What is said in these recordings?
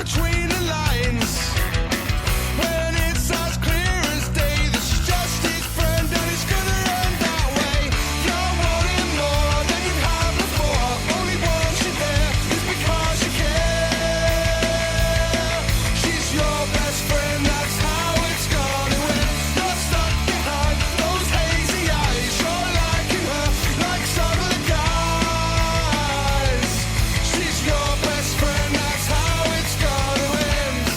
between the lines. When it's as clear as day that she's just his friend and it's gonna end that way. You're wanting more than you've had before. Only once you're there is because you care. She's your best friend, that's how it's gonna end. You're stuck behind those hazy eyes. You're liking her like some of the guys. She's your best friend, that's how it's gonna end.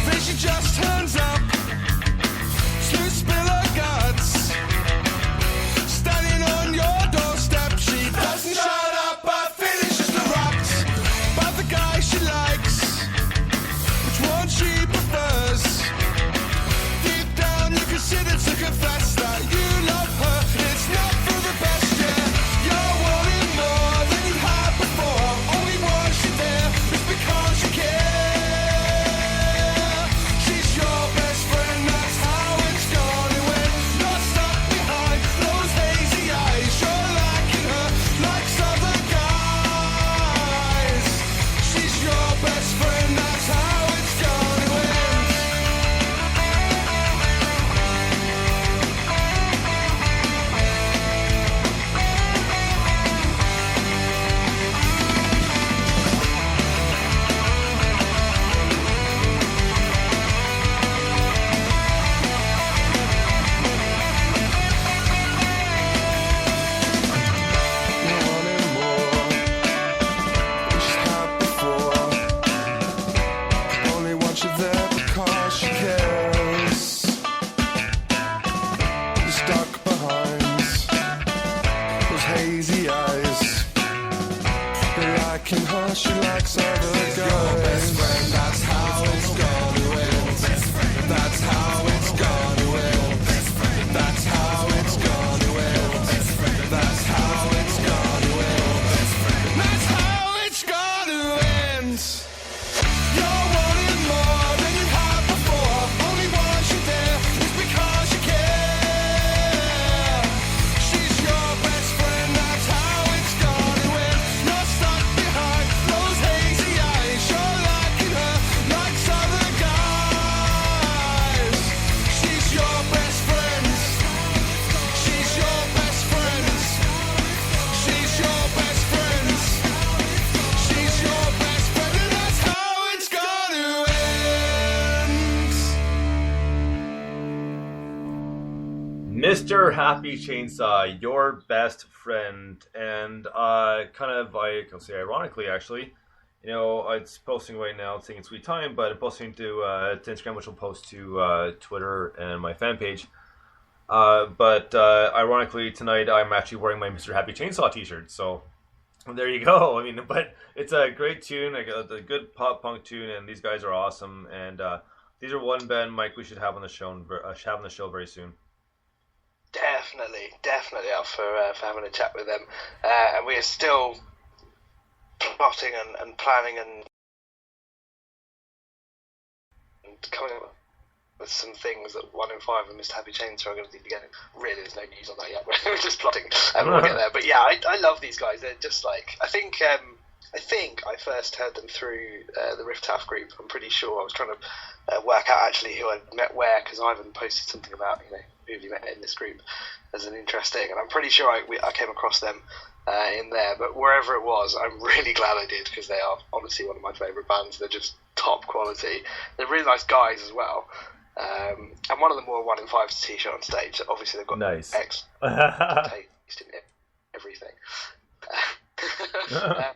Then she just turns up to spill her guts. Standing on your doorstep, she doesn't shut up but finishes the raps about the guy she likes, which one she prefers. Deep down you consider to confess that you love her, it's not for the best, yeah. You're wanting more than you had before. Only once you're there is because you care. She's your best friend, that's how it's gonna end. You're stuck behind those hazy eyes. You're liking her like some other guys. She's your best friend, that's how it's gonna end. You're wanting more than she's had before. Only once you're there because she cares. You're stuck behind those hazy eyes. You're liking her, she likes other guys. Your best friend, that's how it's gonna end. That's how it's gonna end. That's how it's gonna end. That's how it's gonna end. That's how it's gonna end. You're wanting more than you had before. Only once you're there is because you care. She's your best friend, that's how it's gonna end. You're stuck behind those hazy eyes. You're liking her like some other guys. She's your best friend. She's your best friend. She's your best friend. She's your best friend, and that's how it's gonna end. Mr. Happy Chainsaw, your best friend, and I'll say ironically, actually, you know, it's posting right now, it's taking sweet time, but I'm posting to Instagram, which will post to Twitter and my fan page. But ironically, tonight I'm actually wearing my Mr. Happy Chainsaw t-shirt, so there you go. I mean, but it's a great tune, a good pop punk tune, and these guys are awesome, and these are one band, Mike, we should have on the show, very soon. Definitely up for having a chat with them. And we are still plotting and planning and coming up with some things that 1inFive and Mr. Happy Chainsaw are going to be getting. Really, there's no news on that yet. We're just plotting and we'll get there. But yeah, I love these guys. They're just like, I think I first heard them through the Rift Half group. I'm pretty sure I was trying to work out actually who I'd met where, because Ivan posted something about, you know, who have you met in this group as an interesting, and I'm pretty sure I came across them in there. But wherever it was, I'm really glad I did, because they are honestly one of my favourite bands. They're just top quality. They're really nice guys as well. And one of them wore 1inFive's t-shirt on stage. Obviously, they've got Nice. excellent taste in everything.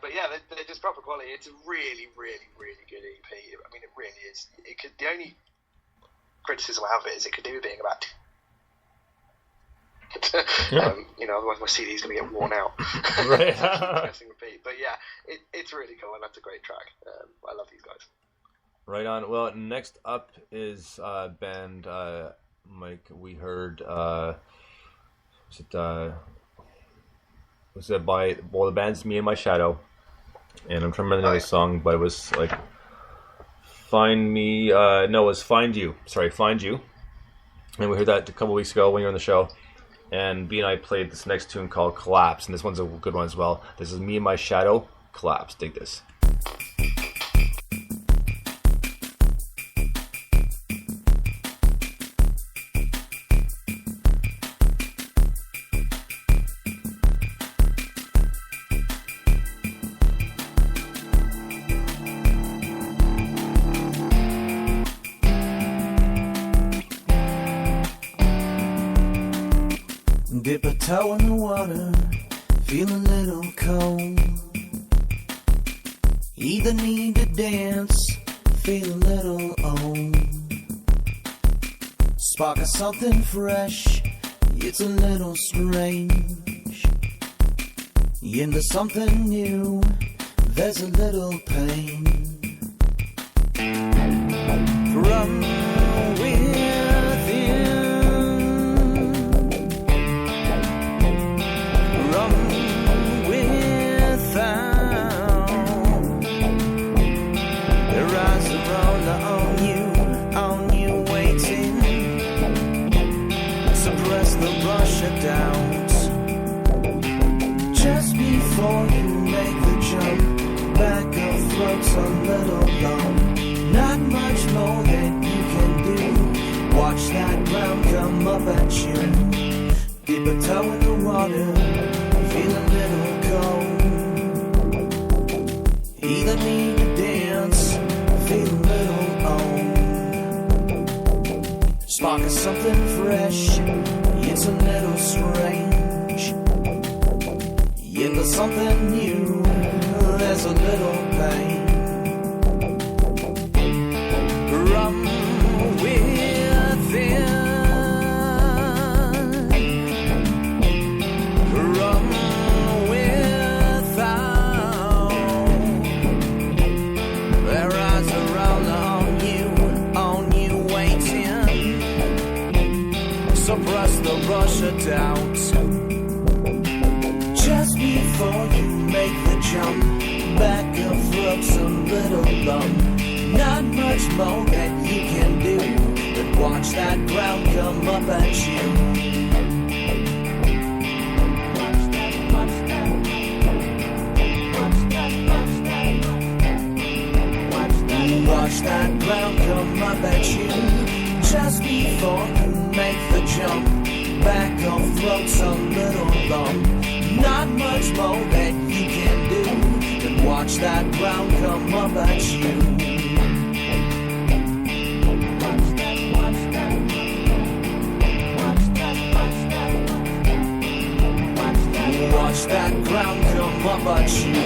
But yeah, they're just proper quality. It's a really, really, really good EP. I mean, it really is. The only criticism I have of it is it could do with being about you know, otherwise my CD is going to get worn out. Right. Pressing repeat. But yeah, it's really cool, and that's a great track. I love these guys. Right on. Well, next up is band Mike. We heard was it by the band's Me and My Shadow, and I'm trying to remember the name of the song, but it was like Find Me. No, it was Find You. Sorry, Find You. And we heard that a couple weeks ago when you were on the show. And B and I played this next tune called Collapse, and this one's a good one as well. This is Me and My Shadow, Collapse. Dig this. Dip a toe in the water, feel a little cold. Either need to dance, feel a little old. Spark of something fresh, it's a little strange. Into something new, there's a little pain. From just before you make the jump, back of throat's a little long. Not much more that you can do. Watch that ground come up at you. Dip a toe in the water, feel a little cold. Either need to dance, feel a little old. Spark of something fresh, it's a little strange. Into something new, there's a little pain. From within, from without, their eyes are all on you waiting. Suppress the rush of doubt. Just before you make the jump, back of throat's a little lump. Not much more that you can do, but watch that ground come up at you. Watch that ground come up at you. Just before you make the jump, back of throat's a little lump. Not much more that you can do, but watch that ground come up at you. Watch that ground come up at you.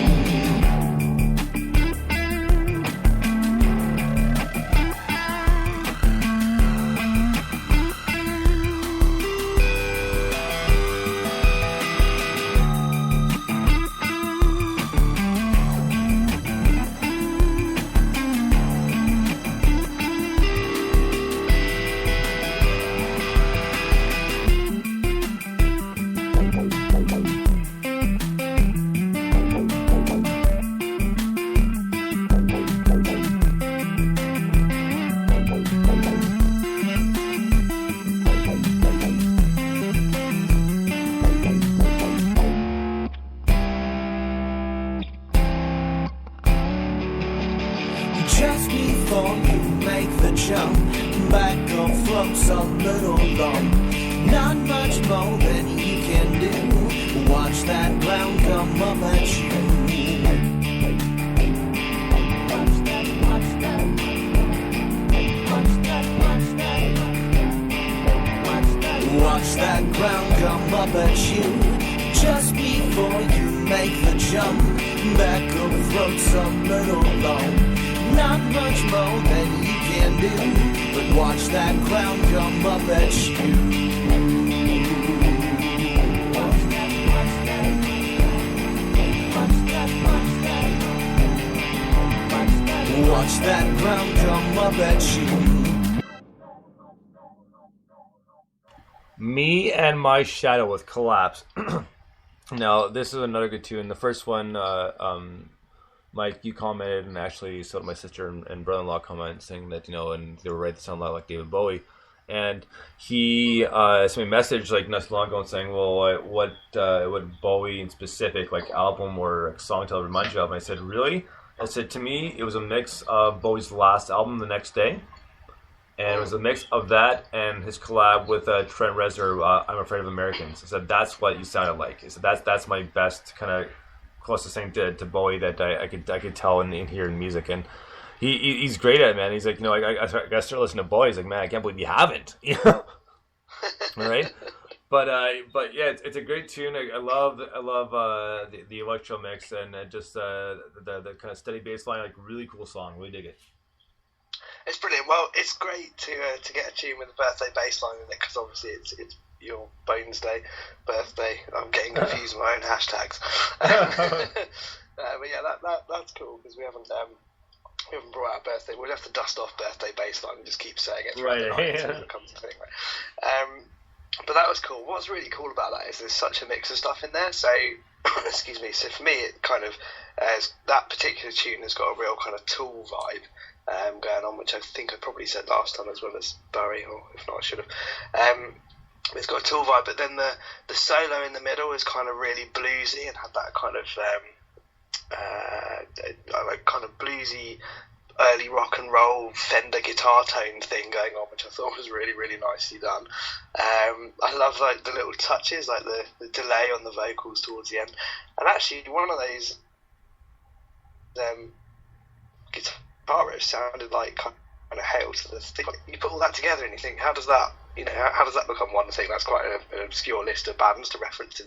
Just before you make the jump, back of throat's a little lump. Not much more than you can do. Watch that ground come up at you. Watch that ground come up at you. Just before you make the jump, back of throat's a little long. Not much more than you can do, but watch that ground come up at you. Watch that ground come up at you. Me and My Shadow with Collapse. Now, this is another good tune. The first one, Mike, you commented, and actually so did my sister and brother-in-law comment saying that, and they were right to sound a lot like David Bowie. And he sent me a message like not too long ago saying, well, what Bowie in specific like album or song title remind you of? And I said, really? I said, to me, it was a mix of Bowie's last album, The Next Day. And it was a mix of that and his collab with Trent Reznor, I'm Afraid of Americans. I said, that's what you sounded like. I said, that's my best kind of closest thing to Bowie that I could tell and hear in music. And he's great at it, man. He's like, I started listening to Bowie. He's like, man, I can't believe you haven't. Right? But yeah, it's a great tune. I love the electro mix and just the kind of steady bass line. Like, really cool song. Really dig it. It's brilliant. Well, it's great to get a tune with a birthday bass line in it, because obviously it's your Bones Day, birthday. I'm getting confused with my own hashtags. But yeah, that's cool, because we haven't brought out birthday. We'll have to dust off birthday bass line and just keep saying it throughout the night until it becomes a thing, right? But that was cool. What's really cool about that is there's such a mix of stuff in there. So, excuse me. So for me, it kind of that particular tune has got a real kind of Tool vibe going on, which I think I probably said last time as well as Barry, or if not, I should have. It's got a Tool vibe, but then the solo in the middle is kind of really bluesy and had that kind of like kind of bluesy early rock and roll Fender guitar tone thing going on, which I thought was really, really nicely done. I love like the little touches, like the delay on the vocals towards the end, and actually one of those guitar riffs sounded like kind of Hail to the Thief. You put all that together and you think, how does that become one thing? That's quite an obscure list of bands to reference in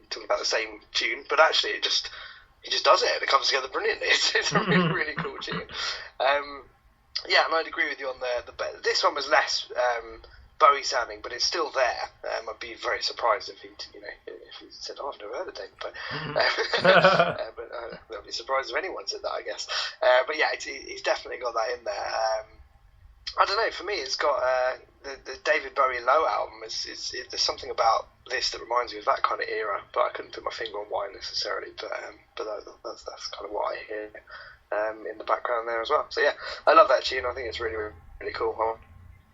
talking about the same tune, but actually he just does it and it comes together brilliantly. It's a really, really cool tune. Yeah, and I'd agree with you on the this one was less Bowie sounding, but it's still there. I'd be very surprised if he said, "Oh, I've never heard of David Bowie." But I'd be surprised if anyone said that, I guess. But yeah, he's definitely got that in there. I don't know. For me, it's got the David Bowie Low album. There's something about this that reminds me of that kind of era, but I couldn't put my finger on why necessarily. But that's kind of what I hear in the background there as well. So yeah, I love that tune. I think it's really, really cool.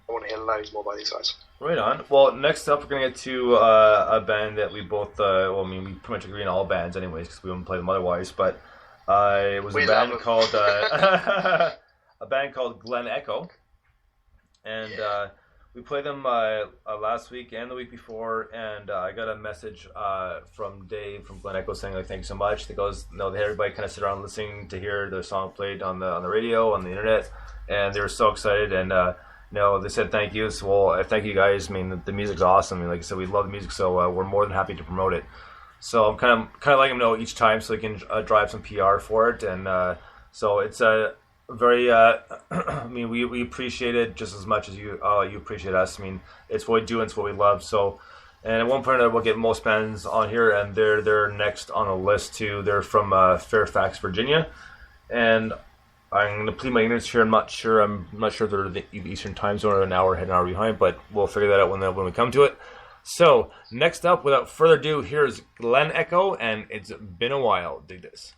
I want to hear loads more by these guys. Right on. Well, next up, we're going to get to a band that we both, we pretty much agree on all bands anyways, because we wouldn't play them otherwise, but it was a band called Glen Echo, and we played them last week and the week before, and I got a message from Dave from Glen Echo saying, like, thank you so much. He goes, everybody kind of sit around listening to hear their song played on the radio, on the internet, and they were so excited, and they said thank you. So, well, thank you guys. I mean, the music's awesome. I mean, like I said, we love the music, so we're more than happy to promote it. So I'm kind of letting them know each time, so they can drive some PR for it. And so it's a very. I mean, we appreciate it just as much as you appreciate us. I mean, it's what we do and it's what we love. So, and at one point we'll get most bands on here, and they're next on the list too. They're from Fairfax, Virginia, and I'm going to plead my ignorance here. I'm not sure if they're the Eastern time zone or an hour ahead, an hour behind, but we'll figure that out when we come to it. So, next up, without further ado, here's Glen Echo, and It's Been a While. Dig this.